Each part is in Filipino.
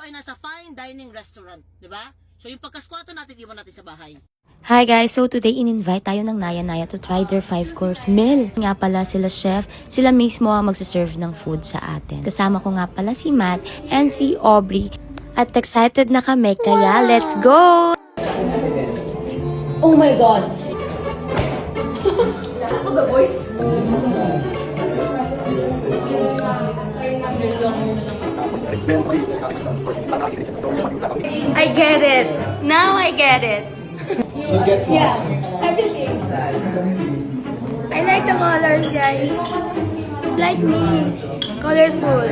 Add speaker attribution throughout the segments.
Speaker 1: ay nasa fine dining restaurant, di ba? So yung pagkaskwato natin, iwan natin sa bahay.
Speaker 2: Hi guys! So today in-invite tayo ng Naya Naya to try their 5-course meal. Nga pala sila chef, sila mismo ang magsaserve ng food sa atin. Kasama ko nga pala si Matt and si Aubrey. At excited na kami, kaya let's go!
Speaker 1: Oh my God! Ako the voice.
Speaker 2: I get it! Now I get it!
Speaker 3: Yeah, everything.
Speaker 2: I like the colors, guys. Like me. Colorful.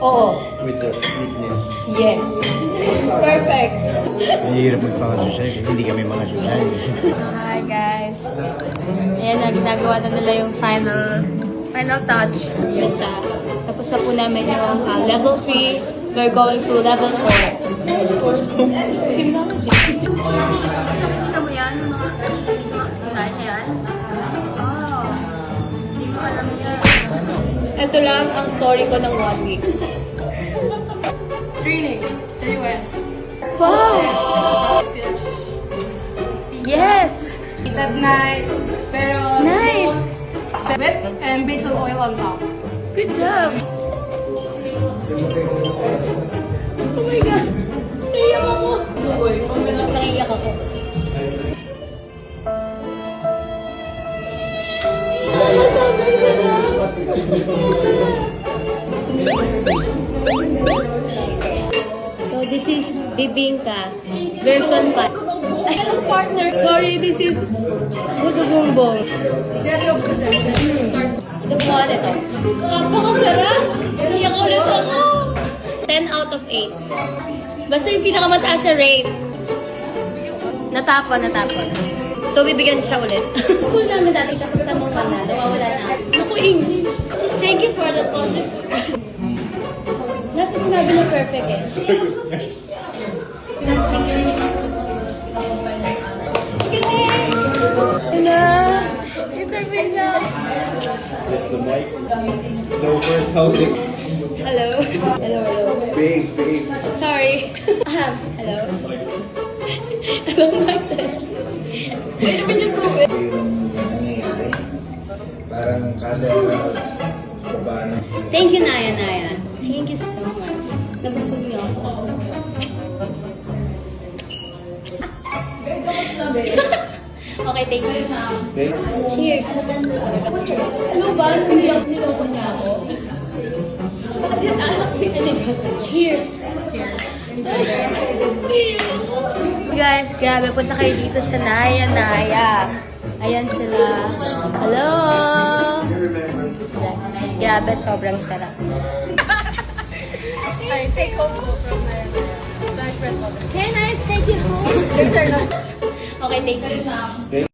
Speaker 1: Oo.
Speaker 3: With the sweetness.
Speaker 1: Yes. Perfect.
Speaker 3: Mahirap magpaka-social kasi hindi kami mga social.
Speaker 2: Hi, guys. Ayan na, ginagawa na nila yung final touch. Yes, tapos na po namin yung level 3. We're going to level 4. Nakikita mo yan? Yan? Oh. Hindi ko alam yan. Ito lang ang story ko ng 1 week.
Speaker 4: Training sa US.
Speaker 2: Wow! Yes!
Speaker 4: That night, pero
Speaker 2: Nice!
Speaker 4: whip and basil oil on top.
Speaker 2: Good job! Oh my God! Naiyak ako!
Speaker 1: Uy, kung meron naiyak ako.
Speaker 2: So this is bibingka version 5. Hello partner! Sorry, this is gudugumbong. Gumawa nito. Napakasarap! Naiyak ulit ako! 10 out of 8. Basta yung pinakamataas na rate. Natapon. So, bibigyan siya ulit. School namin dati, kapag mo na, nawawala na. Naku, English. Thank you for that honor. Lahat na sinabi na perfect eh. Interview na.
Speaker 3: That's the mic. So first, how's it?
Speaker 2: Hello. Hello.
Speaker 3: Big.
Speaker 2: Sorry. Hello. Hello, Martin.
Speaker 3: Yung nangyayari. Parang kada kabana.
Speaker 2: Thank you, Naya. Thank you so much. Nabusog niyo ako. Okay, thank you. Cheers. Ano ba? Niloko niya ako. Cheers. Guys, grabe. Punta kayo dito sa Naya Naya. Ayan sila. Hello! Grabe, sobrang sarap.
Speaker 4: I take home from my flash bread.
Speaker 2: Can I take you home?
Speaker 4: Later na.
Speaker 2: Okay, thank you.